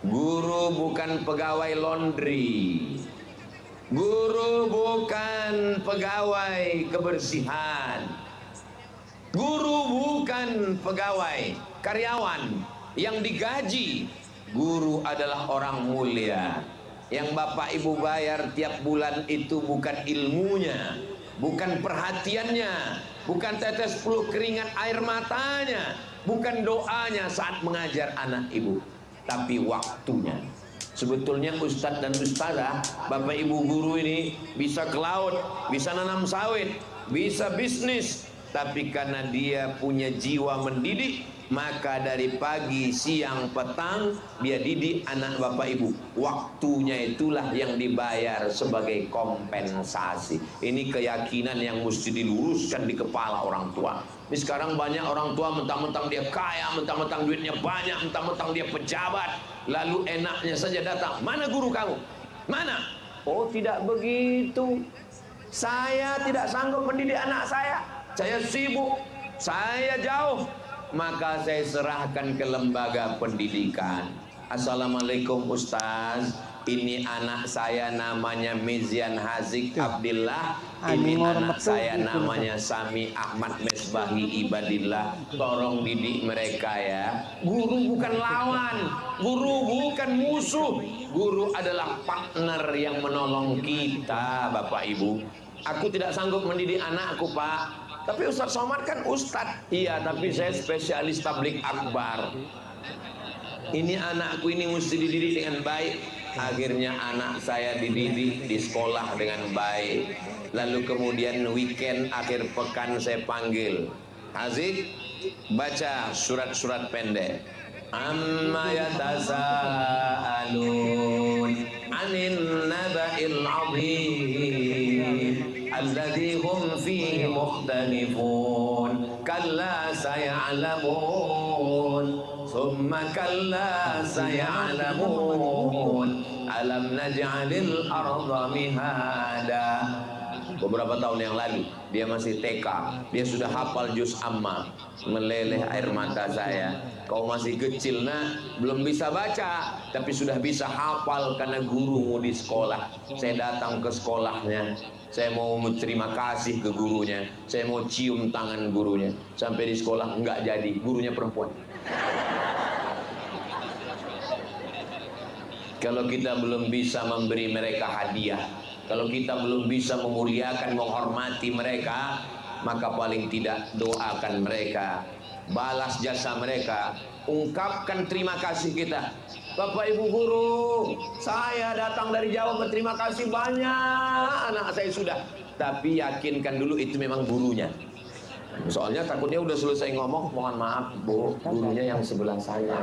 Guru bukan pegawai laundry. Guru bukan pegawai kebersihan. Guru bukan pegawai karyawan yang digaji. Guru adalah orang mulia. Yang Bapak Ibu bayar tiap bulan itu bukan ilmunya, bukan perhatiannya, bukan tetes peluh keringat air matanya, bukan doanya saat mengajar anak ibu, tapi waktunya. Sebetulnya ustadz dan ustazah, bapak ibu guru ini bisa ke laut, bisa nanam sawit, bisa bisnis, tapi karena dia punya jiwa mendidik, maka dari pagi, siang, petang dia didik anak bapak ibu. Waktunya itulah yang dibayar sebagai kompensasi. Ini keyakinan yang mesti diluruskan di kepala orang tua. Ini sekarang banyak orang tua mentang-mentang dia kaya, mentang-mentang duitnya banyak, mentang-mentang dia pejabat, lalu enaknya saja datang. Mana guru kamu? Mana? Oh, tidak begitu. Saya tidak sanggup mendidik anak saya. Saya sibuk, saya jauh. Maka saya serahkan ke lembaga pendidikan. Assalamualaikum Ustaz, ini anak saya namanya Mizian Hazik Abdillah, ini anak saya namanya Sami Ahmad Mesbahi Ibadillah. Tolong didik mereka ya. Guru bukan lawan, guru bukan musuh. Guru adalah partner yang menolong kita, Bapak Ibu. Aku tidak sanggup mendidik anakku, Pak. Tapi Ustadz Somad kan Ustadz. Iya, tapi saya spesialis tablik akbar. Ini anakku ini mesti dididik dengan baik. Akhirnya anak saya dididik di sekolah dengan baik. Lalu kemudian weekend, akhir pekan saya panggil, Hazik, baca surat-surat pendek. Amma yatasaalun anin naba'il 'azim alladzi hum fihi mukhtalifun kalla saya'lamun thumma kalla saya'lamun alam naj'alil arda mihada. Beberapa tahun yang lalu dia masih TK, dia sudah hafal juz amma. Meleleh air mata saya. Kau masih kecil nak, belum bisa baca, tapi sudah bisa hafal karena gurumu di sekolah. Saya datang ke sekolahnya, saya mau berterima kasih ke gurunya, saya mau cium tangan gurunya. Sampai di sekolah enggak jadi, gurunya perempuan. Kalau kita belum bisa memberi mereka hadiah, kalau kita belum bisa memuliakan, menghormati mereka, maka paling tidak doakan mereka, balas jasa mereka, ungkapkan terima kasih kita. Bapak Ibu guru, saya datang dari Jawa berterima kasih banyak, anak saya sudah. Tapi yakinkan dulu itu memang gurunya. Soalnya takutnya udah selesai ngomong, mohon maaf Bu, gurunya yang sebelah saya.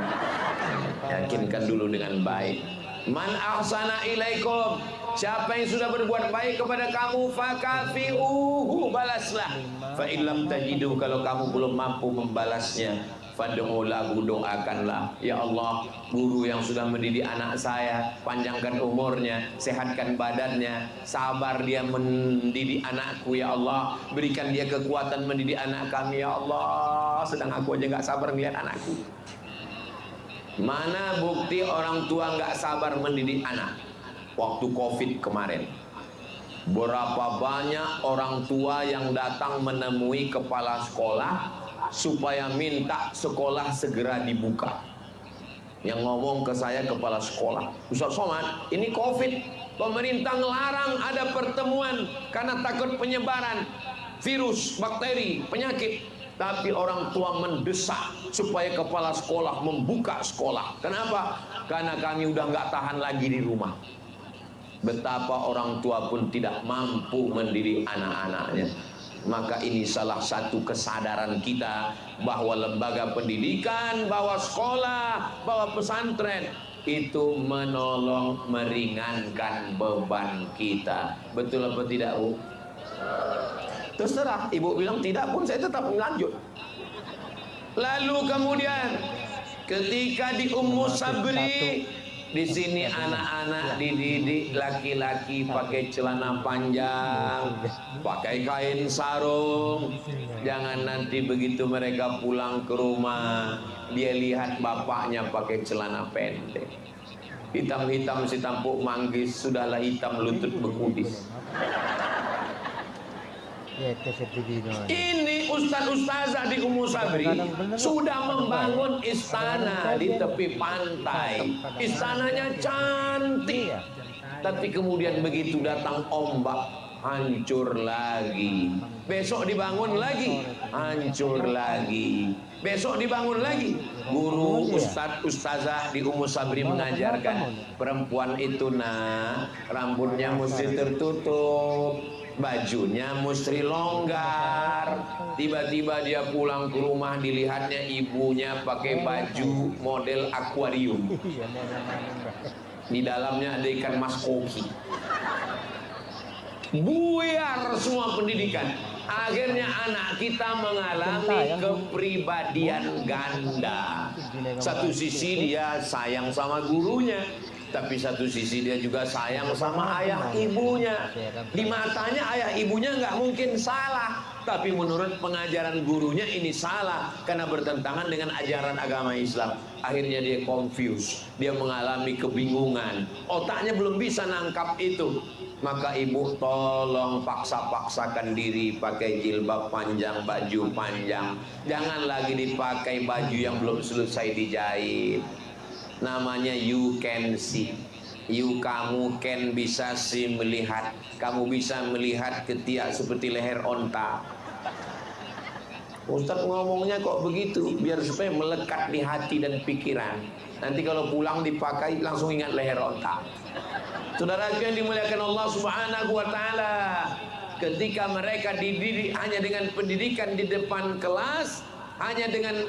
Yakinkan dulu dengan baik. Man ahsana ilaikum, siapa yang sudah berbuat baik kepada kamu, fakafi'uhu, balaslah. Fa illam tajidu, kalau kamu belum mampu membalasnya, fad'u lahu, doakanlah. Ya Allah, guru yang sudah mendidik anak saya, panjangkan umurnya, sehatkan badannya, sabar dia mendidik anakku ya Allah, berikan dia kekuatan mendidik anak kami ya Allah, sedang aku aja nggak sabar melihat anakku. Mana bukti orang tua nggak sabar mendidik anak? Waktu COVID kemarin, berapa banyak orang tua yang datang menemui kepala sekolah supaya minta sekolah segera dibuka. Yang ngomong ke saya kepala sekolah, Ustaz Somad, ini COVID, pemerintah ngelarang ada pertemuan karena takut penyebaran virus, bakteri, penyakit. Tapi orang tua mendesak supaya kepala sekolah membuka sekolah. Kenapa? Karena kami udah nggak tahan lagi di rumah. Betapa orang tua pun tidak mampu mendidik anak-anaknya. Maka ini salah satu kesadaran kita bahwa lembaga pendidikan, bahwa sekolah, bahwa pesantren itu menolong, meringankan beban kita. Betul apa tidak, Bu? Terserah, ibu bilang tidak pun saya tetap lanjut. Lalu kemudian ketika di Ummu Sabri Di sini anak-anak dididik laki-laki pakai celana panjang, pakai kain sarung. Jangan nanti begitu mereka pulang ke rumah, dia lihat bapaknya pakai celana pendek. Hitam-hitam si tampuk manggis, sudahlah hitam lutut bekudis. Ini ustaz-ustazah di Ummu Sabri sudah membangun istana di tepi pantai. Istananya cantik, tapi kemudian begitu datang ombak, hancur lagi. Besok dibangun lagi, hancur lagi. Besok dibangun lagi. Guru ustazah di Ummu Sabri mengajarkan, perempuan itu nak, rambutnya mesti tertutup, bajunya mesti longgar. Tiba-tiba dia pulang ke rumah, dilihatnya ibunya pakai baju model akuarium. Di dalamnya ada ikan mas koki. Buyar semua pendidikan. Akhirnya anak kita mengalami kepribadian ganda. Satu sisi dia sayang sama gurunya, tapi satu sisi dia juga sayang sama ayah ibunya. Di matanya ayah ibunya nggak mungkin salah, tapi menurut pengajaran gurunya ini salah karena bertentangan dengan ajaran agama Islam. Akhirnya dia confused, dia mengalami kebingungan, otaknya belum bisa nangkap itu. Maka ibu tolong paksa-paksakan diri pakai jilbab panjang, baju panjang. Jangan lagi dipakai baju yang belum selesai dijahit. Namanya you can see. You, kamu can, bisa see, melihat. Kamu bisa melihat ketiak seperti leher onta. Ustaz ngomongnya kok begitu, biar supaya melekat di hati dan pikiran. Nanti kalau pulang dipakai langsung ingat leher onta. Saudara yang dimuliakan Allah Subhanahu wa taala, ketika mereka dididik hanya dengan pendidikan di depan kelas, hanya dengan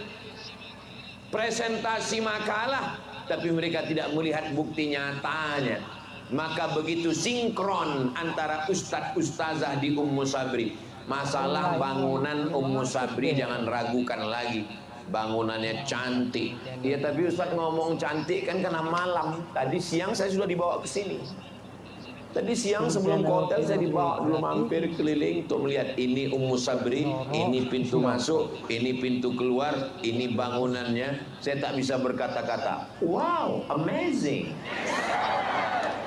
presentasi makalah, tapi mereka tidak melihat bukti nyatanya. Maka begitu sinkron antara ustadz ustazah di Ummu Sabri. Masalah bangunan Ummu Sabri jangan ragukan lagi. Bangunannya cantik. Ya tapi Ustaz ngomong cantik kan karena malam. Tadi siang saya sudah dibawa ke sini. Tadi siang sebelum ke hotel saya dibawa dulu mampir keliling untuk melihat ini Ummu Sabri, ini pintu masuk, ini pintu keluar, ini bangunannya. Saya tak bisa berkata-kata. Wow, amazing.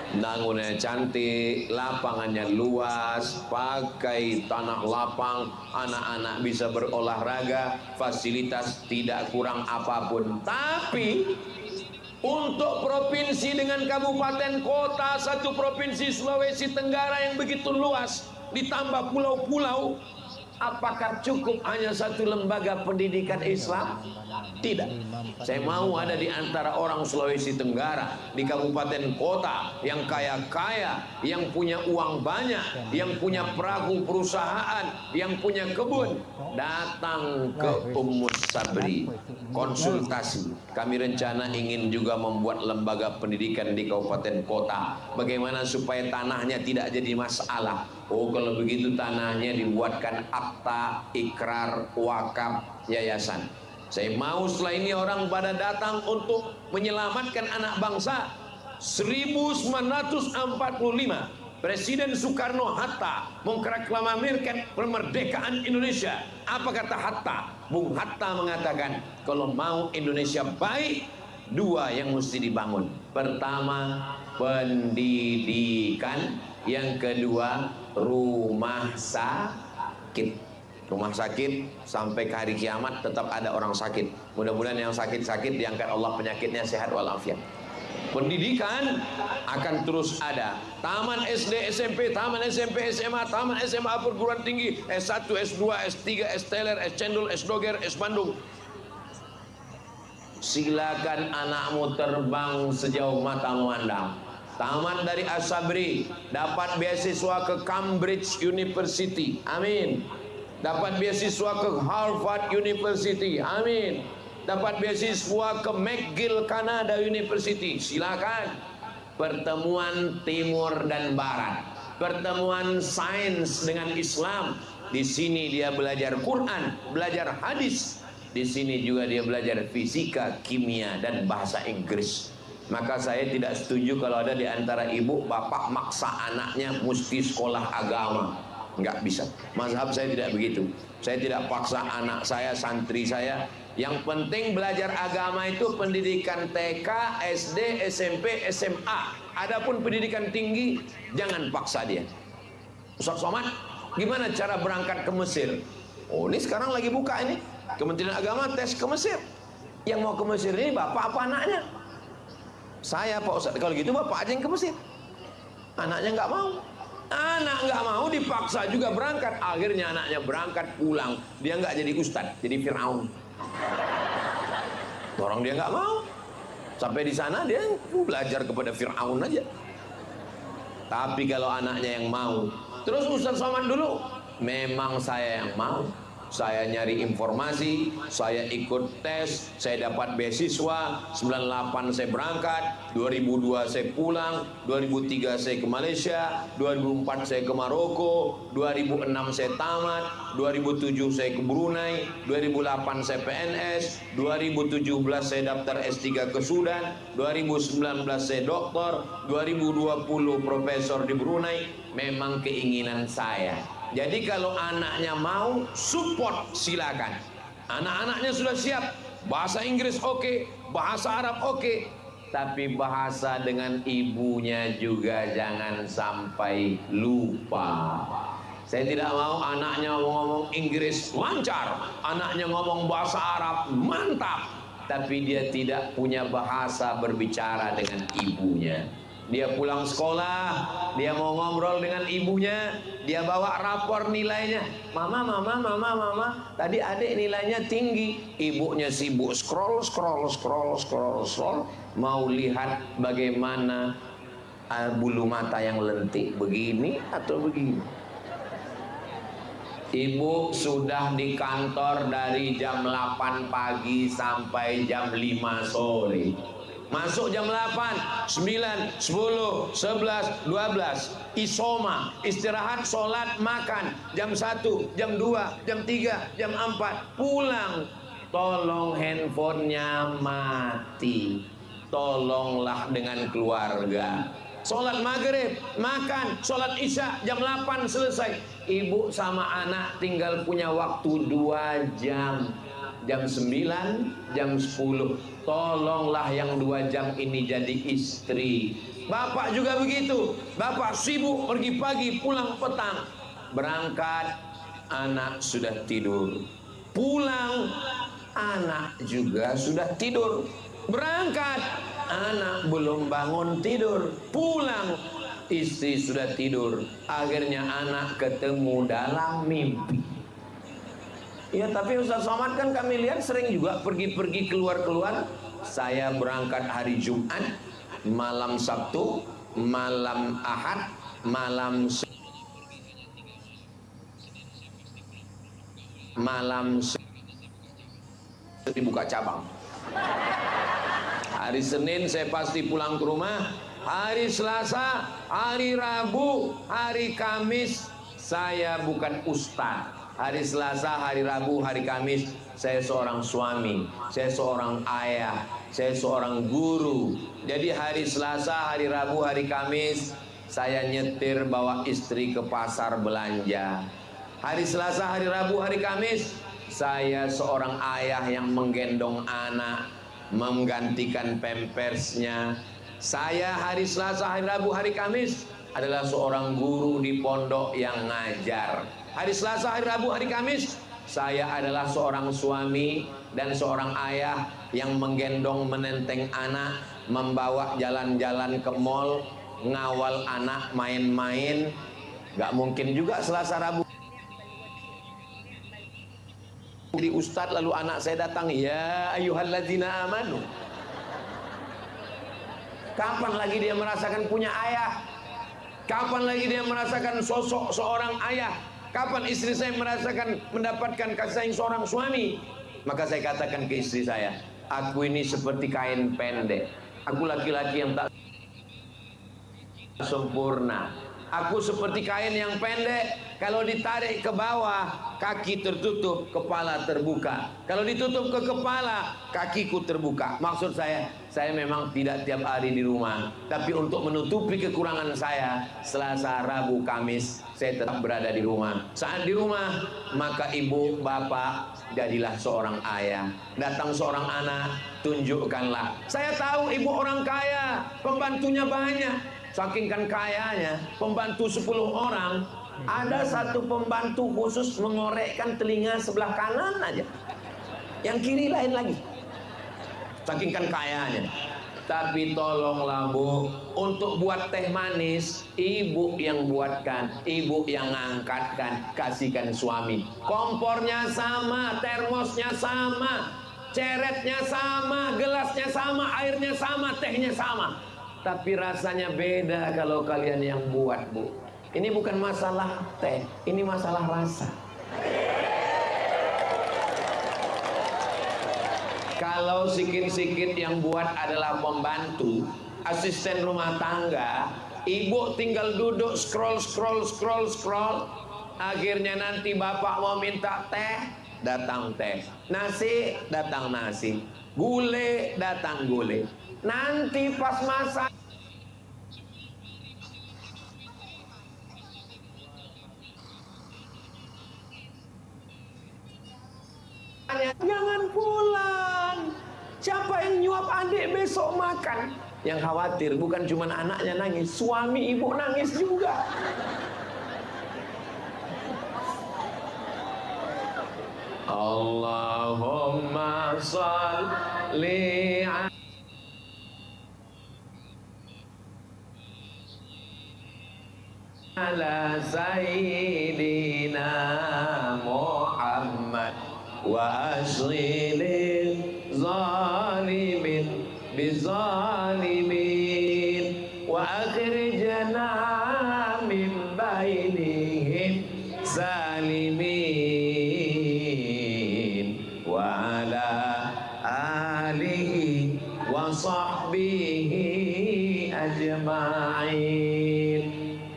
Bangunannya cantik, lapangannya luas, pakai tanah lapang, anak-anak bisa berolahraga, fasilitas tidak kurang apapun. Tapi untuk provinsi dengan kabupaten kota, satu provinsi Sulawesi Tenggara yang begitu luas, ditambah pulau-pulau, apakah cukup hanya satu lembaga pendidikan Islam? Tidak. Saya mau ada di antara orang Sulawesi Tenggara, di kabupaten kota yang kaya-kaya, yang punya uang banyak, yang punya perahu perusahaan, yang punya kebun, datang ke Ummu Sabri konsultasi. Kami rencana ingin juga membuat lembaga pendidikan di kabupaten kota. Bagaimana supaya tanahnya tidak jadi masalah? Oh, kalau begitu tanahnya dibuatkan akta ikrar wakaf yayasan. Saya mau setelah ini orang pada datang untuk menyelamatkan anak bangsa. 1945 Presiden Soekarno-Hatta mengproklamirkan kemerdekaan Indonesia. Apa kata Hatta? Bung Hatta mengatakan, kalau mau Indonesia baik, dua yang mesti dibangun. Pertama, pendidikan. Yang kedua, rumah sakit. Rumah sakit sampai ke hari kiamat tetap ada orang sakit. Mudah-mudahan yang sakit-sakit diangkat Allah penyakitnya sehat walafiat. Pendidikan akan terus ada. Taman SD, SMP, taman SMP, SMA, taman SMA perguruan tinggi, S1, S2, S3, S teler, S cendol, S doger, S bandung. Silakan anakmu terbang sejauh mata memandang. Tamat dari As-Sabri, dapat beasiswa ke Cambridge University. Amin. Dapat beasiswa ke Harvard University. Amin. Dapat beasiswa ke McGill Canada University. Silakan. Pertemuan timur dan barat, pertemuan sains dengan Islam. Di sini dia belajar Quran, belajar hadis. Di sini juga dia belajar fisika, kimia dan bahasa Inggris. Maka saya tidak setuju kalau ada di antara ibu bapak maksa anaknya mesti sekolah agama. Nggak bisa. Mazhab saya tidak begitu. Saya tidak paksa anak saya, santri saya. Yang penting belajar agama itu pendidikan TK, SD, SMP, SMA. Adapun pendidikan tinggi, jangan paksa dia. Ustaz Somad, gimana cara berangkat ke Mesir? Oh, ini sekarang lagi buka ini. Kementerian Agama tes ke Mesir. Yang mau ke Mesir ini bapak apa anaknya? Saya Pak Ustaz, kalau gitu bapak aja yang ke Mesir. Anaknya nggak mau. Anak nggak mau dipaksa juga berangkat. Akhirnya anaknya berangkat pulang. Dia nggak jadi ustadz, jadi Firaun. Orang dia nggak mau. Sampai di sana dia belajar kepada Firaun aja. Tapi kalau anaknya yang mau, terus Ustaz Somad dulu, memang saya yang mau. Saya nyari informasi, saya ikut tes, saya dapat beasiswa, 98 saya berangkat, 2002 saya pulang, 2003 saya ke Malaysia, 2004 saya ke Maroko, 2006 saya tamat, 2007 saya ke Brunei, 2008 saya PNS, 2017 saya daftar S3 ke Sudan, 2019 saya doktor, 2020 profesor di Brunei. Memang keinginan saya. Jadi kalau anaknya mau, support silakan. Anak-anaknya sudah siap. Bahasa Inggris oke, bahasa Arab oke. Tapi bahasa dengan ibunya juga jangan sampai lupa. Saya tidak mau anaknya ngomong Inggris lancar, anaknya ngomong bahasa Arab mantap, tapi dia tidak punya bahasa berbicara dengan ibunya. Dia pulang sekolah, dia mau ngobrol dengan ibunya, dia bawa rapor nilainya. Mama, tadi adik nilainya tinggi. Ibunya sibuk scroll, mau lihat bagaimana bulu mata yang lentik, begini atau begini. Ibu sudah di kantor dari jam 8 pagi sampai jam 5 sore. Masuk jam 8, 9, 10, 11, 12 Isoma, istirahat, sholat, makan. Jam 1, jam 2, jam 3, jam 4 pulang. Tolong handphonenya mati. Tolonglah dengan keluarga. Sholat maghrib, makan, sholat isya, jam 8 selesai. Ibu sama anak tinggal punya waktu 2 jam. Jam 9, jam 10. Tolonglah yang 2 jam ini jadi istri. Bapak juga begitu. Bapak sibuk pergi pagi, pulang petang. Berangkat, anak sudah tidur. Pulang, anak juga sudah tidur. Berangkat, anak belum bangun tidur. Pulang, istri sudah tidur. Akhirnya anak ketemu dalam mimpi. Ya, tapi Ustaz Somad kan kami lihat sering juga pergi-pergi keluar-keluar. Saya berangkat hari Jumat, malam Sabtu, malam Ahad, malam dibuka cabang. Hari Senin saya pasti pulang ke rumah. Hari Selasa, hari Rabu, hari Kamis saya bukan ustaz. Hari Selasa, hari Rabu, hari Kamis saya seorang suami, saya seorang ayah, saya seorang guru. Jadi hari Selasa, hari Rabu, hari Kamis saya nyetir bawa istri ke pasar belanja. Hari Selasa, hari Rabu, hari Kamis saya seorang ayah yang menggendong anak, menggantikan pampersnya. Saya hari Selasa, hari Rabu, hari Kamis adalah seorang guru di pondok yang ngajar. Hari Selasa, hari Rabu, hari Kamis saya adalah seorang suami dan seorang ayah yang menggendong, menenteng anak, membawa jalan-jalan ke mall, ngawal anak main-main. Gak mungkin juga Selasa, Rabu jadi ustadz lalu anak saya datang, ya ayyuhalladzina amanu. Kapan lagi dia merasakan punya ayah? Kapan lagi dia merasakan sosok seorang ayah? Kapan istri saya merasakan mendapatkan kasih sayang seorang suami? Maka saya katakan ke istri saya, aku ini seperti kain pendek. Aku laki-laki yang tak sempurna. Aku seperti kain yang pendek, kalau ditarik ke bawah, kaki tertutup, kepala terbuka. Kalau ditutup ke kepala, kakiku terbuka. Maksud saya memang tidak tiap hari di rumah, tapi untuk menutupi kekurangan saya, Selasa, Rabu, Kamis, saya tetap berada di rumah. Saat di rumah, maka ibu, bapak, jadilah seorang ayah. Datang seorang anak, tunjukkanlah. Saya tahu ibu orang kaya, pembantunya banyak. Saking kan kayanya, pembantu 10 orang, ada satu pembantu khusus mengorekkan telinga sebelah kanan aja. Yang kiri lain lagi. Saking kan kayanya. Tapi tolonglah Bu, untuk buat teh manis, ibu yang buatkan, ibu yang ngangkatkan, kasihkan suami. Kompornya sama, termosnya sama, ceretnya sama, gelasnya sama, airnya sama, tehnya sama. Tapi rasanya beda kalau kalian yang buat, Bu. Ini bukan masalah teh, ini masalah rasa. Kalau sikit-sikit yang buat adalah pembantu, asisten rumah tangga, ibu tinggal duduk scroll. Akhirnya nanti bapak mau minta teh, datang teh. Nasi, datang nasi. Gule, datang gule. Nanti pas masak, jangan pulang. Siapa yang nyuap adik besok makan? Yang khawatir bukan cuma anaknya nangis, suami ibu nangis juga. Allahumma sholli ala sayyidina Muhammad wa aslil zalimin bizalimin wa akhrijna min bainihim salimin wa ala alihi wa sahbihi ajma'in.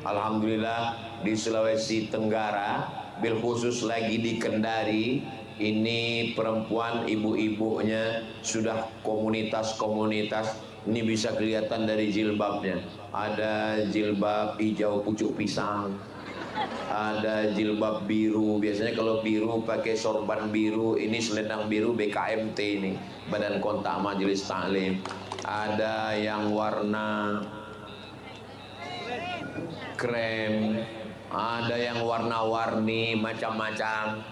Alhamdulillah di Sulawesi Tenggara, bil khusus lagi di Kendari, ini perempuan ibu-ibunya sudah komunitas-komunitas. Ini bisa kelihatan dari jilbabnya. Ada jilbab hijau pucuk pisang, ada jilbab biru. Biasanya kalau biru pakai sorban biru, ini selendang biru BKMT ini, Badan Kontak Majelis Taklim. Ada yang warna krem, ada yang warna-warni macam-macam.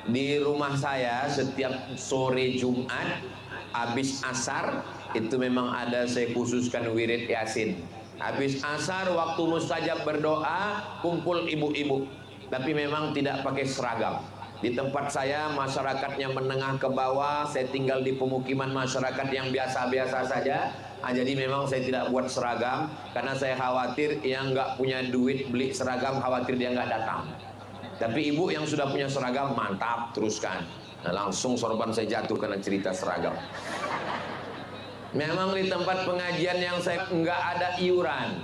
Di rumah saya setiap sore Jumat habis asar itu memang ada saya khususkan wirid Yasin. Habis asar waktu mustajab berdoa kumpul ibu-ibu, tapi memang tidak pakai seragam. Di tempat saya masyarakatnya menengah ke bawah, saya tinggal di pemukiman masyarakat yang biasa-biasa saja. Jadi memang saya tidak buat seragam karena saya khawatir yang nggak punya duit beli seragam, khawatir dia nggak datang. Tapi ibu yang sudah punya seragam, mantap, teruskan. Nah, langsung sorban saya jatuh karena cerita seragam. Memang di tempat pengajian yang saya nggak ada iuran,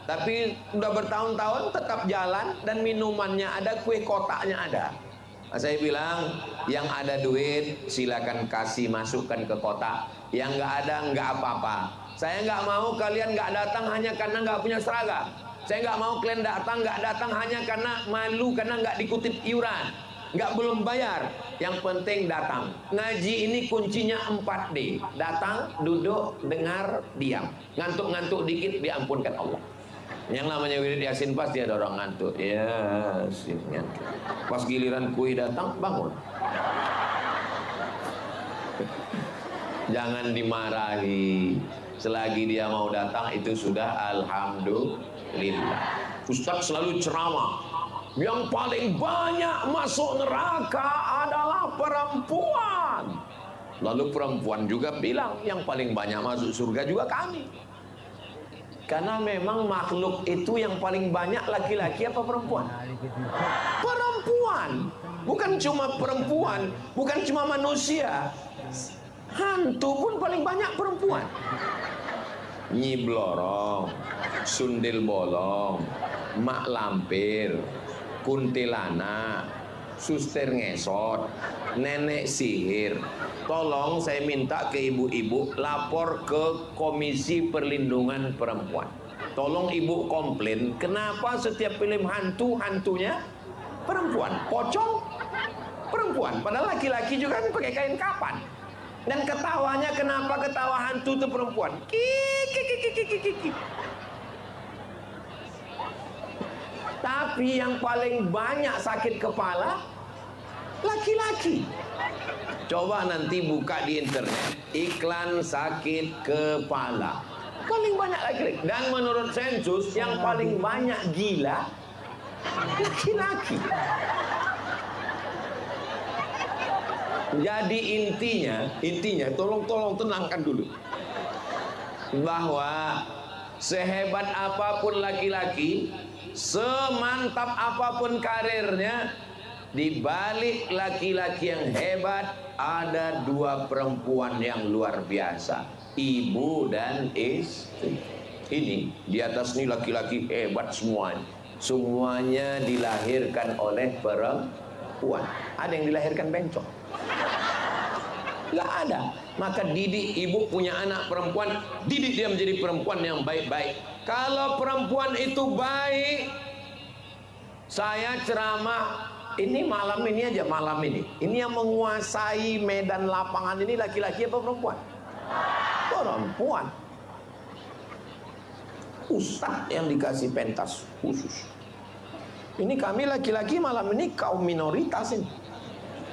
tapi udah bertahun-tahun tetap jalan dan minumannya ada, kue kotaknya ada. Nah, saya bilang yang ada duit silakan kasih, masukkan ke kotak. Yang nggak ada nggak apa-apa. Saya nggak mau kalian nggak datang hanya karena nggak punya seragam. Saya nggak mau kalian nggak datang hanya karena malu, karena nggak dikutip iuran, nggak belum bayar. Yang penting datang. Ngaji ini kuncinya 4D. Datang, duduk, dengar, diam. Ngantuk-ngantuk dikit diampunkan Allah. Yang namanya wirid Yasin pasti ada orang ngantuk. Yasin ngantuk. Pas giliran kuih datang, bangun. Jangan dimarahi. Selagi dia mau datang itu sudah alhamdulillah. Ustaz selalu ceramah, yang paling banyak masuk neraka adalah perempuan. Lalu perempuan juga bilang yang paling banyak masuk surga juga kami. Karena memang makhluk itu yang paling banyak laki-laki apa perempuan? Perempuan. Bukan cuma perempuan, bukan cuma manusia. Hantu pun paling banyak perempuan. Nyi Blorong, Sundel Bolong, mak lampir, kuntilanak, suster ngesot, nenek sihir. Tolong saya minta ke ibu-ibu lapor ke Komisi Perlindungan Perempuan. Tolong ibu komplain, kenapa setiap film hantu, hantunya perempuan, pocong perempuan, padahal laki-laki juga kan pakai kain kapan. Dan ketawanya, kenapa ketawa hantu itu perempuan? Kiki. Tapi yang paling banyak sakit kepala laki-laki. Coba nanti buka di internet iklan sakit kepala, paling banyak laki-laki. Dan menurut sensus yang paling banyak gila laki-laki. Jadi intinya tolong tenangkan dulu, bahwa sehebat apapun laki-laki, semantap apapun karirnya, di balik laki-laki yang hebat ada dua perempuan yang luar biasa, ibu dan istri. Ini di atas ini laki-laki hebat semuanya dilahirkan oleh perempuan. Ada yang dilahirkan bencong? Nggak ada. Maka didik, ibu punya anak perempuan, didik dia menjadi perempuan yang baik-baik. Kalau perempuan itu baik, saya ceramah ini malam ini aja, malam ini yang menguasai medan lapangan ini laki-laki apa perempuan? Perempuan. Ustadz yang dikasih pentas khusus. Ini kami laki-laki malam ini kaum minoritas ini.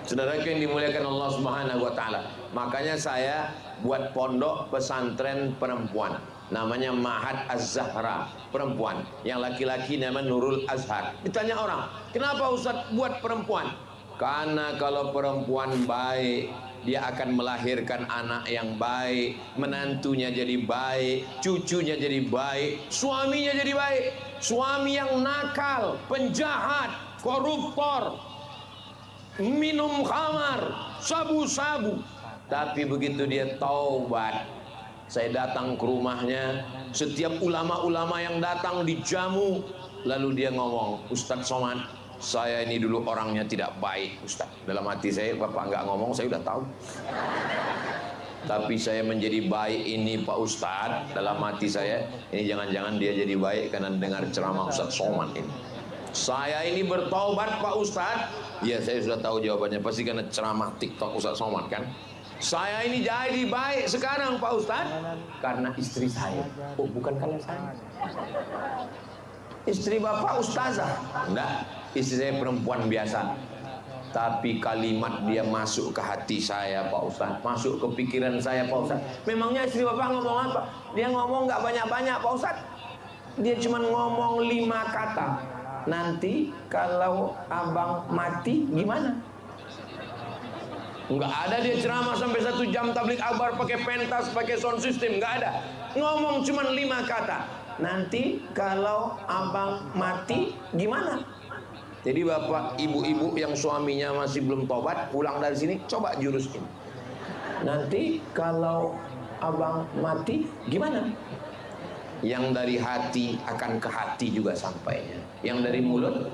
Saudaraku yang dimuliakan Allah Subhanahu wa taala. Makanya saya buat pondok pesantren perempuan. Namanya Ma'had Az-Zahra, perempuan. Yang laki-laki namanya Nurul Azhar. Ditanya orang, "Kenapa Ustaz buat perempuan?" Karena kalau perempuan baik, dia akan melahirkan anak yang baik, menantunya jadi baik, cucunya jadi baik, suaminya jadi baik. Suami yang nakal, penjahat, koruptor, minum khamar, sabu-sabu, tapi begitu dia taubat, saya datang ke rumahnya, setiap ulama-ulama yang datang dijamu, lalu dia ngomong, "Ustadz Somad, saya ini dulu orangnya tidak baik Ustadz." Dalam hati saya, Bapak nggak ngomong, saya udah tahu. Tapi saya menjadi baik ini Pak Ustadz, dalam hati saya, ini jangan-jangan dia jadi baik karena dengar ceramah Ustadz Somad ini. Saya ini bertaubat Pak Ustadz. Ya, saya sudah tahu jawabannya, pasti karena ceramah TikTok Ustadz Somad kan. Saya ini jadi baik sekarang Pak Ustadz karena istri saya. Oh, bukan karena saya. Istri Bapak ustazah? Enggak, istri saya perempuan biasa. Tapi kalimat dia masuk ke hati saya Pak Ustadz, masuk ke pikiran saya Pak Ustadz. Memangnya istri Bapak ngomong apa? Dia ngomong nggak banyak-banyak Pak Ustadz. Dia cuma ngomong 5 kata. Nanti kalau abang mati gimana? Enggak ada dia ceramah sampai 1 jam tablik akbar pakai pentas, pakai sound system, enggak ada. Ngomong cuma 5 kata. Nanti kalau abang mati gimana? Jadi bapak, ibu-ibu yang suaminya masih belum tobat, pulang dari sini coba jurus ini. Nanti kalau abang mati gimana? Yang dari hati akan ke hati juga sampainya. Yang dari mulut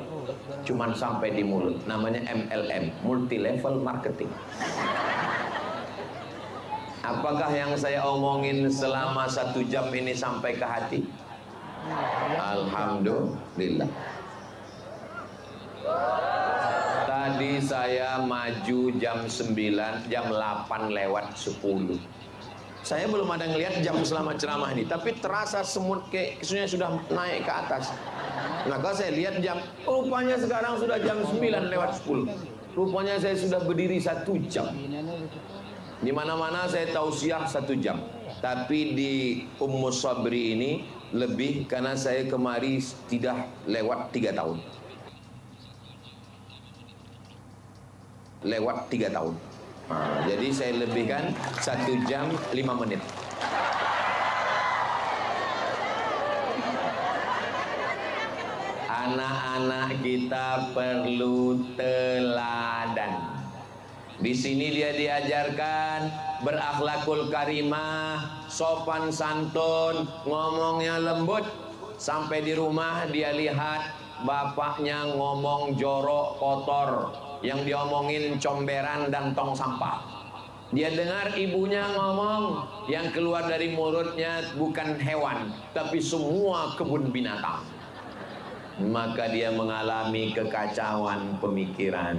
cuman sampai di mulut. Namanya MLM, multi level marketing. Apakah yang saya omongin selama 1 jam ini sampai ke hati? Alhamdulillah. Tadi saya maju jam 9, jam 8 lewat 10. Saya belum ada ngelihat jam selama ceramah ini, tapi terasa semut kayak sudah naik ke atas. Maka saya lihat jam, rupanya sekarang sudah jam 9 lewat 10. Rupanya saya sudah berdiri 1 jam. Di mana-mana saya tausiah 1 jam. Tapi di Ummu Sabri ini lebih, karena saya kemari tidak lewat 3 tahun. Lewat 3 tahun. Nah, jadi saya lebihkan 1 jam 5 menit. Anak-anak kita perlu teladan. Di sini dia diajarkan berakhlakul karimah, sopan santun, ngomongnya lembut. Sampai di rumah dia lihat bapaknya ngomong jorok kotor, yang diomongin comberan dan tong sampah. Dia dengar ibunya ngomong, yang keluar dari mulutnya bukan hewan, tapi semua kebun binatang. Maka dia mengalami kekacauan pemikiran.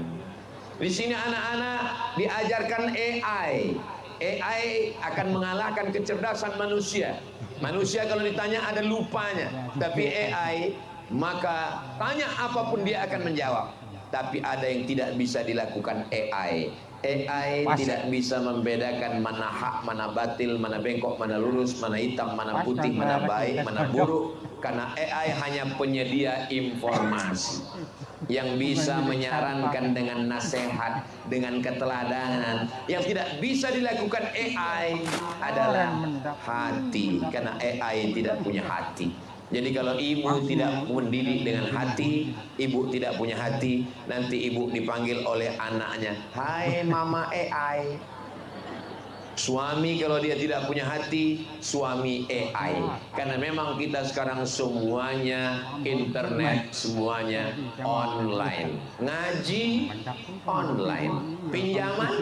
Di sini anak-anak diajarkan AI. AI akan mengalahkan kecerdasan manusia. Manusia kalau ditanya ada lupanya, tapi AI maka tanya apapun dia akan menjawab. Tapi ada yang tidak bisa dilakukan AI. AI tidak bisa membedakan mana hak, mana batil, mana bengkok, mana lurus, mana hitam, mana putih, mana baik, mana buruk. Karena AI hanya penyedia informasi yang bisa menyarankan dengan nasihat, dengan keteladanan. Yang tidak bisa dilakukan AI adalah hati, karena AI tidak punya hati. Jadi kalau ibu tidak mendidik dengan hati, ibu tidak punya hati, nanti ibu dipanggil oleh anaknya, "Hai mama AI." Suami kalau dia tidak punya hati, suami AI. Karena memang kita sekarang semuanya internet, semuanya online. Ngaji online, pinjaman